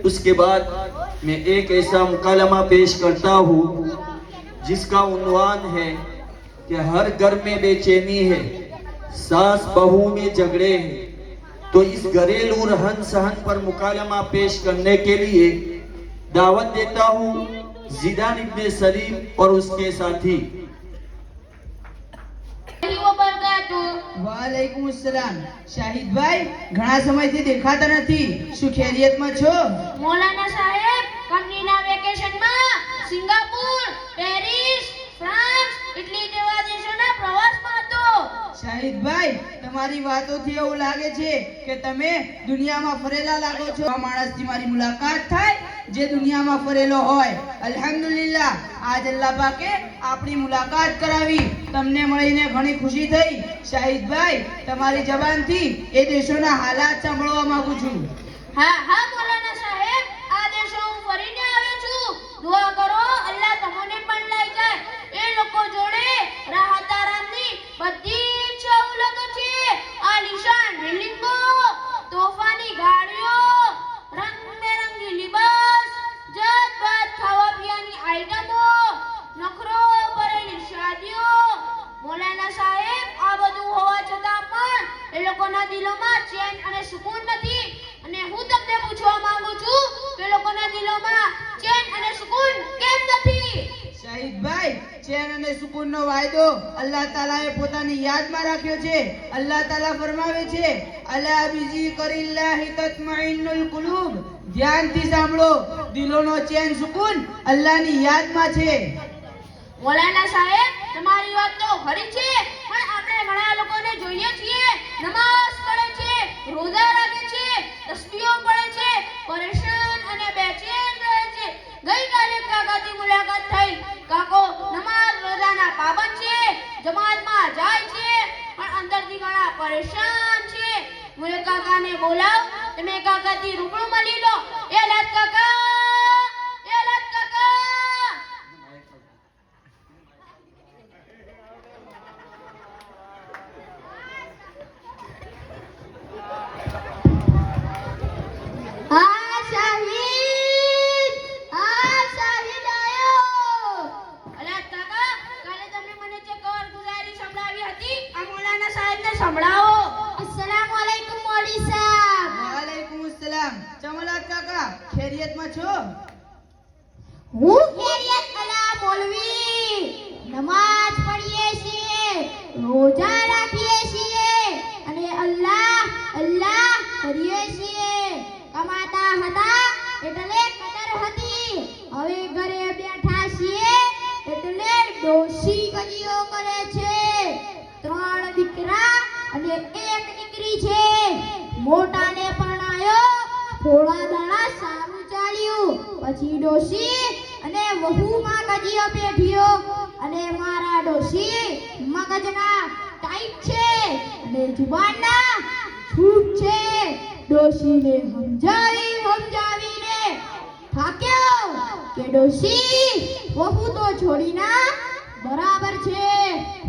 उसके बाद मैं एक ऐसा मुकालमा पेश करता हूँ जिसका उन्वान है कि हर घर में बेचैनी है, सास बहू में झगड़े हैं। तो इस घरेलू रहन सहन पर मुकालमा पेश करने के लिए दावत देता हूँ जिदान इब्ने सलीम और उसके साथी। वालेकुम अस्सलाम। शाहिद भाई ઘણા સમયથી દેખાતા નથી, શું ખૈરિયતમાં છો? મૌલાના સાહેબ કંપનીના વેકેશનમાં સિંગાપુર, પેરિસ, ફ્રાન્સ, ઇટલી જેવા દેશોના પ્રવાસમાં હતો। શાહિદ ભાઈ તમારી વાતોથી એવું લાગે છે કે તમે દુનિયામાં ફરેલા લાગો છો। આ માણસથી મારી મુલાકાત થાય જે દુનિયામાં ફરેલો હોય। અલ્હમ્દુલિલ્લાહ આજ અલ્લાહ પાકે આપણી મુલાકાત કરાવી, તમને મળીને ઘણી ખુશી થઈ। શાહિદ ભાઈ તમારી જબાનથી એ દેશોના હાલાત સાંભળવા માંગુ છું। હા મૌલાના સાહેબ આ દેશો હું ફરીને આવ્યો છું। દુઆ કરો અલ્લાહ તમને પણ લઈ જાય। એ લોકો જોડે રાહત આરામની બધી જ સવલતો છે। આલિશાન બિલ્ડિંગો, તોફાની ગાડીઓ, રંગબેરંગી લિબાસ, જાત-જાત ખાવા પીવાની આઈટમો, નખરો ભરેલી શાદીઓ। મૌલાના સાહેબ આ બધું હોવા છતાં પણ એ લોકોના દિલોમાં ચેન અને સુકૂન નથી। અને હું તમને પૂછવા માંગુ છું કે લોકોના દિલોમાં ચેન અને સુકૂન કેમ નથી? શાહિદ ભાઈ ચેન અને સુકૂનનો વાયદો અલ્લાહ તાલાએ પોતાની યાદમાં રાખ્યો છે। અલ્લાહ તાલા ફરમાવે છે અલા બિઝિકરિલ્લાહિ તત્મઇન્નુલ કુલૂબ। ધ્યાનથી સાંભળો, દિલોનો ચેન સુકૂન અલ્લાહની યાદમાં છે। મૌલાના સાહેબ તમારી વાત તો ખરી છે, પણ આપણે ઘણા લોકોને જોઈએ છીએ નમાઝ પઢે છે, રોજા રાખે છે, તસ્બીહો પઢે છે, પરેશાન અને બેચેન રહે છે। ગઈકાલે કાકાથી મુલાકાત થઈ। કાકો નમાઝ રોજાના પાબંદ છે, જમાતમાં જાય છે, પણ અંદરથી ઘણા પરેશાન છે। મુએ કાકાને બોલાવ, તમે કાકાથી રૂબરૂ મળી લો। એ લાત કાકા, એ લાત કાકા। શાહિદ આયો। અલા કાકા કાલે તમે મને જે કારગુજારી સંભળાવી હતી આ મૌલાના સાહેબને સંભળાવો। અસ્સલામુ અલૈકુમ મૌલી સાહેબ। વાલેકુમ અસ્સલામ। ચમલાત કાકા ખૈરિયતમાં છો? હું ખૈરિયત અલા મૌલવી। નમાજ પઢીએ છીએ, રોજા રાખીએ છીએ અને અલ્લાહ અલ્લાહ કરીએ છીએ। કમાતા હતા એટલે કદર હતી, હવે ઘરે બેઠા છીએ એટલે ડોશી ગજીઓ કરે છે। 3 દીકરા અને 1 દીકરી છે। મોટાને પરણાયો, થોડા દાડા સારું ચાલ્યું, પછી ડોશી અને વહુમાં ગજીઓ બેઠીઓ અને મારા ડોશી મગજના ટાઈટ છે અને જુબાનના છૂટ છે। ડોશીને સમજાવીને થાક્યો કે ડોશી વહુ તો છોડીના બરાબર છે,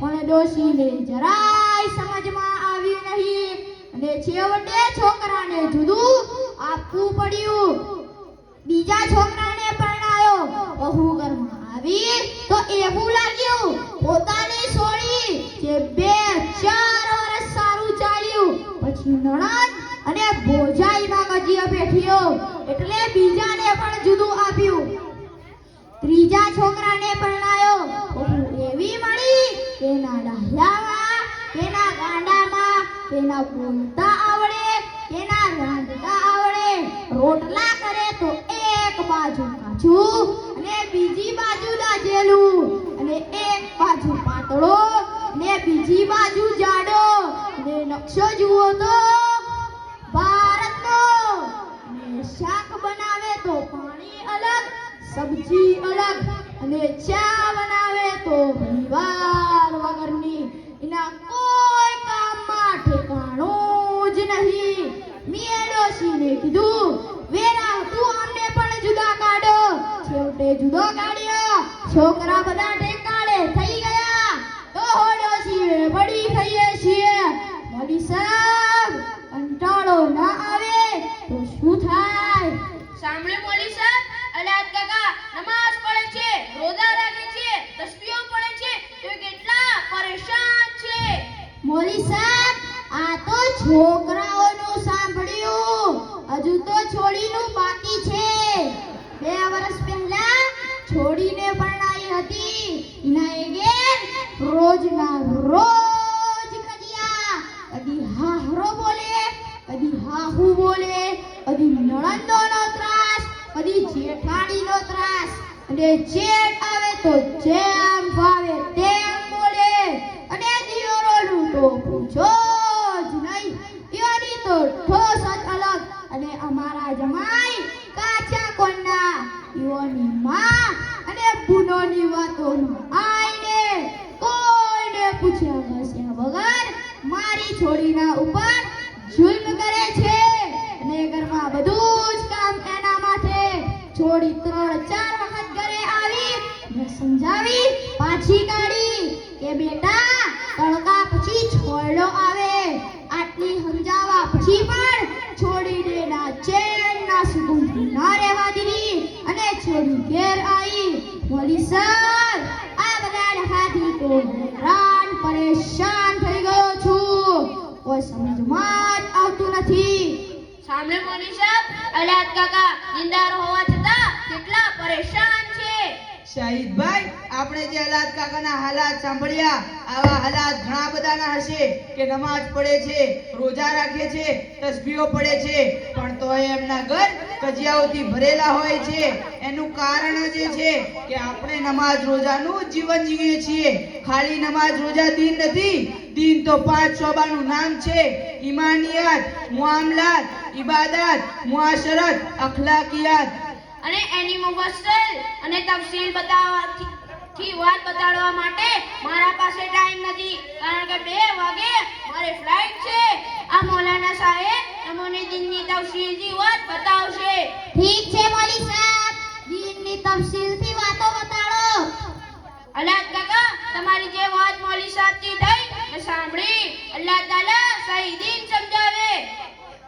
પણ ડોશીને જરાય સમજમાં આવ્યું નહીં અને છેવટે છોકરાને જુદું આપવું પડ્યું। બીજા છોકરાને પરણાયો, વહુ ઘરમાં આવી તો એવું લાગ્યું પોતાની સોળી જે 2-4 વર્ષ સારું ચાલ્યું, પછી નણંદ અને ભોજાઈમાં ગજીઓ બેઠીઓ એટલે બીજાને પણ જુદું આપ્યું। ત્રીજા છોકરાને પરણાયો, વહુ એવી મળી તેના ડાહ્યામાં, તેના ગાંડામાં, તેના બોલતા આવડે, તેના રાંધતા આવડે, રોટલા કરે તો એક બાજુ કાચું અને બીજી બાજુ દાજેલું, અને એક બાજુ પાતળો અને બીજી બાજુ જાડો, અને નકશો જુઓ તો ભારતનો। અને શાક બનાવે તો પાણી અલગ, સબ્જી અલગ, અને ચા બનાવે તો પરિવાર વગરની, એના કોઈ કામમાં ઠેકાણું જ નહીં। મેં ડોશીને કીધું વેરા તું અમને પણ જુદા કાઢો। છેવટે જુદો કાઢ્યો, છોકરા બધા ઠેકાણે થઈ ગયા તો ડોશીએ બળી ખાઈએ છીએ। મોદી સાહેબ કંટાળો ના આવે તો શું થાય? સાંભળ્યું મૌલવી સાહેબ, આ તો છોકરાઓનું સાંભળ્યું, હજુ તો છોડીનું બાકી છે. 2 વર્ષ પહેલા છોડીને પરણાઈ હતી. એના ઘેર રોજના રોજ કડિયા, કદી હાહરો બોલે, કદી હાહુ બોલે, કદી નણંદોનો ત્રાસ, કદી જેઠાણીનો ત્રાસ, અને જેઠ આવે તો જેમ ફાવે તેમ બોલે, અને દિયોરોનું તો પૂછો જ નહીં. એની તો ઠોસ જ અલગ. અને અમારા જમાઈ કાચા કોણના, એઓની માં અને બુનોની વાતોમાં આઈને કોઈને પૂછ્યા બસ્યા વગર મારી છોડીના ઉપર જુલ્મ કરે છે. અને ઘરમાં બધું જ કામ એના માથે. છોડી 3-4 વખત ઘરે આવી ને સમજાવી પાછી કાઢી કે બેટા તડકા પછી છોડો આવે. આટલી સમજાવવા પછી પણ છોડીને ના ચેન ના સુકૂન ના રહેવા દીધી અને છોડી ઘેર આવી. બોલી સર, આ બધા ડખાથી તો હેરાન પરેશાન થઈ ગયો છું. કોઈ સમજમાં જ આવતું નથી. સાંભળે મોની સાહેબ, અલાદ કાકા જિંદાર હોવા છતાં કેટલા પરેશાન છે. શાહિદભાઈ, આપણે જે હાલાત કાકાના હાલાત સાંભળ્યા, આવા હાલાત ઘણા બધાના હશે કે નમાજ પડે છે, રોજા રાખે છે, તસબીહો પડે છે, પણ તોય એમના ઘર કજિયાઓથી ભરેલા હોય છે. એનું કારણ જ એ છે કે આપણે નમાજ રોજાનું જીવન જીવીએ છીએ. ખાલી નમાજ રોજા દીન નથી. દીન તો 5 શોબાનું નામ છે: ઈમાનિયાત, મુઆમલાત, ઇબાદત, મુઆશરત, અખલાકિયાત. અને એની મુફસ્સલ અને તફસીલ બતાવવાથી વાત બતાડવા માટે મારા પાસે ટાઈમ નથી, કારણ કે 2 વાગે મારી ફ્લાઇટ છે. આ મૌલાના સાહેબ અમને દીનની તફસીલથી વાત બતાવશે. ઠીક છે મૌલવી સાહેબ, દીનની તફસીલથી વાતો બતાડો. અલ્લાહ કાકા, તમારી જે વાત મૌલવી સાહેબથી થઈ એ સાંભળી અલ્લાહ તાલા સહી દીન સમજાવે.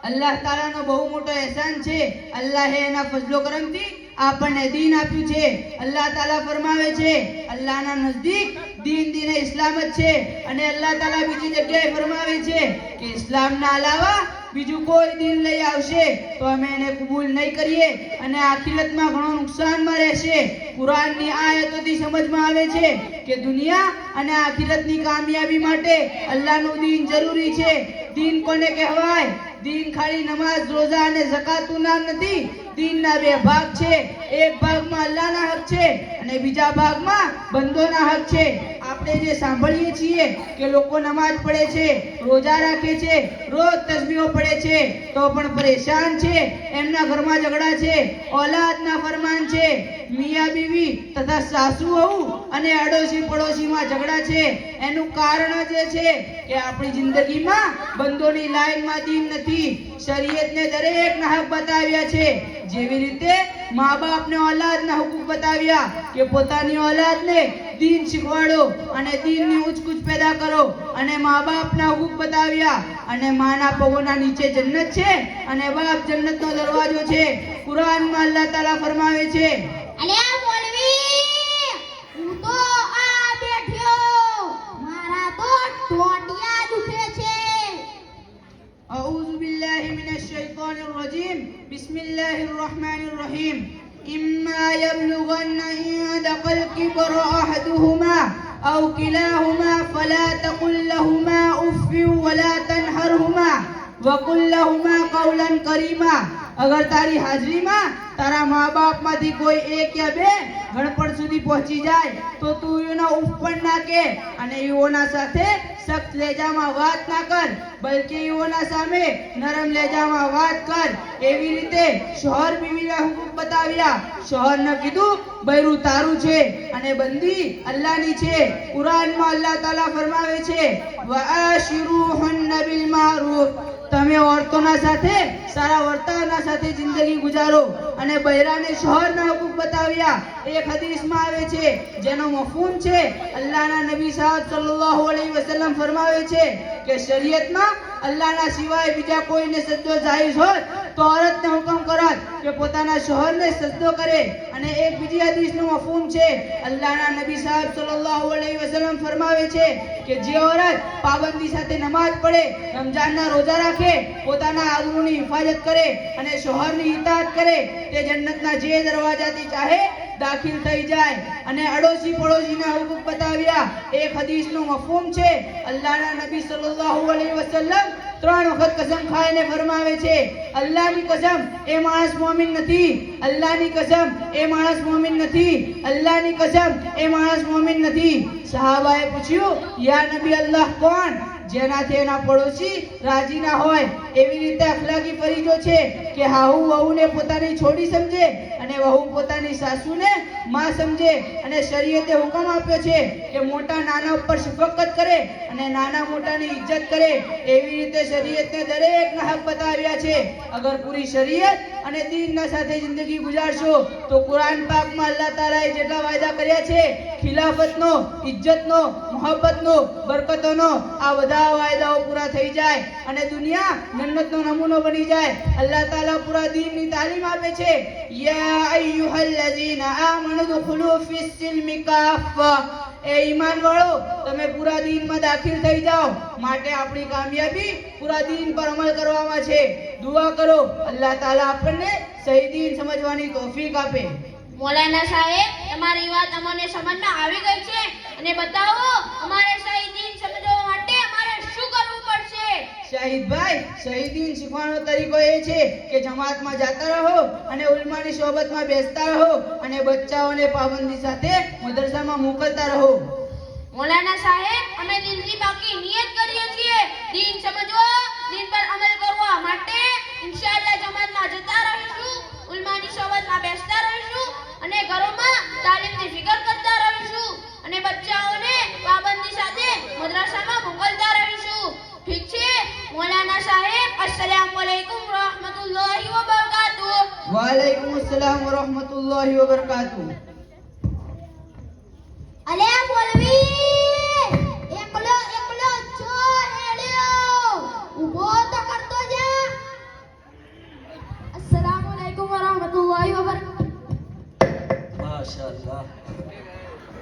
અલ્લાહ તાલાનો બહુ મોટો એહસાન છે. અલ્લાહે એના ફઝલો કરમથી આપણને દીન આપ્યું છે. અલ્લાહ તાલા ફરમાવે છે, અલ્લાહના નજદીક દીન ઇસ્લામ જ છે. અને અલ્લાહ તાલા બીજી જગ્યાએ ફરમાવે છે કે ઇસ્લામના અલાવા બીજું કોઈ દીન લઈ આવશે તો અમે એને કબૂલ નહીં કરીએ અને આખિરતમાં ઘણો નુકસાનમાં રહેશે. કુરાનની આયતોથી સમજમાં આવે છે કે દુનિયા અને આખિરતની કામયાબી માટે અલ્લાહનું દીન જરૂરી છે. દીન કોને કહેવાય? દીન ખાલી નમાજ, રોજા અને ઝકાતનું નામ નથી. દીનના 2 ભાગ છે. એક ભાગમાં અલ્લાહના હક છે અને બીજા ભાગમાં બંદોના હક છે. આપણે જે સાંભળીએ છીએ કે લોકો નમાજ પડે છે, રોજા રાખે છે, રોજ તસબીહો પડે છે, તો પણ પરેશાન છે. એમના ઘરમાં ઝઘડા છે, ઓલાદના ફરમાન છે, મિયા બીવી તથા સાસુ વહુ અને અડોશી પડોશીમાં ઝઘડા છે. એનું કારણ જ એ છે કે આપણી જિંદગીમાં બંદોની લાઈનમાં દીન નથી. શરીયતને દરેકના હક બતાવ્યા છે. જેવી રીતે મા બાપને ઓલાદના હુકમ બતાવ્યા કે પોતાની ઓલાદને દીન શીખવાડો અને દીનની ઉચ્ચ પેદા કરો, અને મા બાપના હુકમ બતાવ્યા અને માના પગોના નીચે જન્નત છે અને બાપ જન્નતનો દરવાજો છે. કુરાનમાં અલ્લાહ તાલા ફરમાવે છે, અલ્યા મૌલવી, હું તો આ બેઠ્યો, મારા તો ટોટિયા દુખે છે. أعوذ بالله من الشيطان الرجيم بسم الله الرحمن الرحيم إما يبلغن عندك الكبر أحدهما أو كلاهما فلا تقل لهما أف ولا تنهرهما وقل لهما قولا كريما. अगर तारी हाजरी में तारा माँ बाप माथी कोई 1 या 2 गणपण સુધી પહોંચી જાય તો તું એના ઉપર ના કે અને એઓના સાથે સખ્ત લેજામાં વાત ના કર, બલકે એઓના સામે નરમ લેજામાં વાત કર. એવી રીતે શોહર બીવીના હુકમ બતાવ્યા. શોહરને કીધું બૈરું તારું છે અને બંદી અલ્લાહની છે. કુરાનમાં અલ્લાહ તાલા ફરમાવે છે, વઆશિરુહુન્ન બિલ મારૂફ, તમે औरतोंના સાથે સારા વર્તનના સાથે જિંદગી ગુજારો. અને બૈરાને શોહરના હુકમ બતાવ્યા. એક હદીસમાં આવે છે જેનો મફહૂમ છે, અલ્લાહના નબી સાહેબ સલ્લલ્લાહુ અલૈહિ વસલ્લમ ફરમાવે છે કે શરીયતમાં અલ્લાહના સિવાય બીજા કોઈને સજદો જાયઝ હોત તો औरतને હુકમ કરત કે પોતાના શોહરને સજદો કરે. અને એક બીજી હદીસનું મફહૂમ છે, અલ્લાહના નબી સાહેબ સલ્લલ્લાહુ અલૈહિ વસલ્લમ ફરમાવે છે કે જે औरत પાબંદી સાથે નમાઝ પડે, રમજાનના રોજા રાખે, પોતાના આબરૂની હિફાજત કરે અને શોહરની ઇતાઅત કરે, તે જન્નતના જે દરવાજાથી ચાહે દાખિલ થઈ જાય. અને અડોશી પડોશીના હુકમ બતાવ્યા. એક હદીસનું મફહૂમ છે, અલ્લાહના નબી સલ્લલ્લાહુ અલૈહિ વસલ્લમ 3 વખત કસમ ખાઈને ફરમાવે છે, અલ્લાહની કસમ એ માણસ મોમિન નથી, અલ્લાહની કસમ એ માણસ મોમિન નથી, અલ્લાહની કસમ એ માણસ મોમિન નથી. સહાબાએ પૂછ્યું, યા નબી અલ્લાહ કોણ? જેનાથી એના પડોશી રાજી ના હોય. એવી રીતે અખલાકી ફરીજો છે કે હાહુ વહુને પોતાની છોડી સમજે અને વહુ પોતાની સાસુને માં સમજે. અને શરીયતે હુકમ આપ્યો છે કે મોટા નાના ઉપર શફકત કરે અને નાના મોટાની ઇજ્જત કરે. એવી રીતે શરીયતને દરેકના હક બતાવ્યા છે. અગર પૂરી શરીયત અને દીનના સાથે જિંદગી ગુજારશો તો કુરાન પાકમાં અલ્લાહ તાલાએ જેટલા વાયદા કર્યા છે ખિલાફતનો, ઇજ્જતનો, મોહબ્બતનો, બરકતોનો, આ બધા વાયદાઓ પૂરા થઈ જાય અને દુનિયા જન્નતનો નમૂનો બની જાય. અલ્લાહ તાલા પૂરા દીનની તાલીમ આપે છે, યા અય્યુહલ્લઝીના આમનુ દખુલુ ફિસ્સિલ્મિ કાફા. એ ઈમાન વાળો, તમે પૂરા દીનમાં દાખિલ થઈ જાઓ. માટે આપણી કામયાબી પૂરા દીન પર અમલ કરવામાં છે. દુઆ કરો અલ્લાહ તાલા આપણને સહી દીન સમજવાની તૌફીક આપે. મૌલાના સાહેબ, તમારી વાત અમને સમજમાં આવી ગઈ છે અને બતાવો અમારે સહી દીન સમજવા માટે અમારે શું કરવું પડશે? શાહિદભાઈ, સહી દીન શીખવાનો તરીકો એ છે કે જમાતમાં જાતા રહો અને ઉલમાની સોબતમાં બેસતા રહો અને બચ્ચાઓને પાબંદી સાથે મદરસામાં મોકલતા રહો. મૌલાના સાહેબ, અમે દિલથી બાકી નિયત કરીએ છીએ દીન સમજવા, દીન પર અમલ કરવા માટે ઇન્શાઅલ્લાહ જમાતમાં જતા રહીશું, ઉલમાની સોબતમાં બેસતા રહીશું અને ઘરોમાં તાલીમની ફિકર કરતા રહીશું અને બચ્ચાઓને પાબંદી સાથે મદ્રસામાં મોકલતા રહીશું. ઠીક છે મૌલાના સાહેબ? અસ્સલામુ અલૈકુમ વરહમતુલ્લાહિ વબરકાતુહુ. વાલૈકુમ અસ્સલામ વરહમતુલ્લાહિ વબરકાતુહુ. અલે મૌલવી